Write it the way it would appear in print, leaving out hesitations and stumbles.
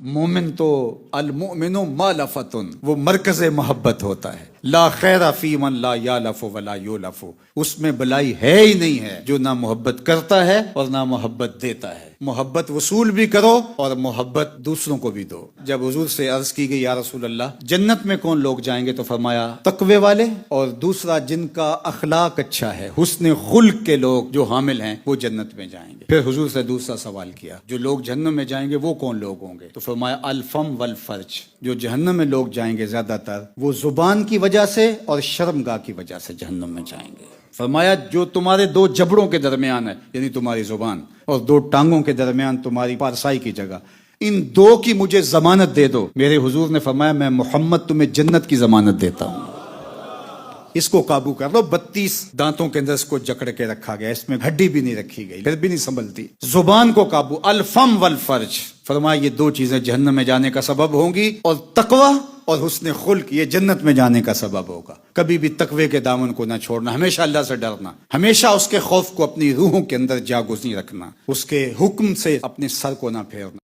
مومن تو المؤمن مالفتن، وہ مرکز محبت ہوتا ہے. لا خیر فی من لا یالف ولا یولف، اس میں بلائی ہے ہی نہیں ہے جو نہ محبت کرتا ہے اور نہ محبت دیتا ہے. محبت وصول بھی کرو اور محبت دوسروں کو بھی دو. جب حضور سے عرض کی گئی یا رسول اللہ جنت میں کون لوگ جائیں گے، تو فرمایا تقوی والے، اور دوسرا جن کا اخلاق اچھا ہے، حسن خلق کے لوگ جو حامل ہیں وہ جنت میں جائیں گے. پھر حضور سے دوسرا سوال کیا جو لوگ جہنم میں جائیں گے وہ کون لوگ ہوں گے، تو فرمایا الفم والفرج، جو جہنم میں لوگ جائیں گے زیادہ تر وہ زبان کی وجہ سے اور شرمگاہ کی وجہ سے جہنم میں جائیں گے. فرمایا جو تمہارے دو جبڑوں کے درمیان ہے، یعنی تمہاری زبان، اور دو ٹانگوں کے درمیان تمہاری پارسائی کی جگہ، ان دو کی مجھے ضمانت دے دو. میرے حضور نے فرمایا میں محمد تمہیں جنت کی ضمانت دیتا ہوں. اس کو قابو کر لو. 32 دانتوں کے اندر اس کو جکڑ کے رکھا گیا، اس میں ہڈی بھی نہیں رکھی گئی، پھر بھی نہیں سنبھلتی. زبان کو قابو. الفم والفرج، فرمایا یہ دو چیزیں جہنم میں جانے کا سبب ہوں گی، اور تقوی اور حسن خلق یہ جنت میں جانے کا سبب ہوگا. کبھی بھی تقوی کے دامن کو نہ چھوڑنا، ہمیشہ اللہ سے ڈرنا، ہمیشہ اس کے خوف کو اپنی روحوں کے اندر جاگزیں رکھنا، اس کے حکم سے اپنے سر کو نہ پھیرنا.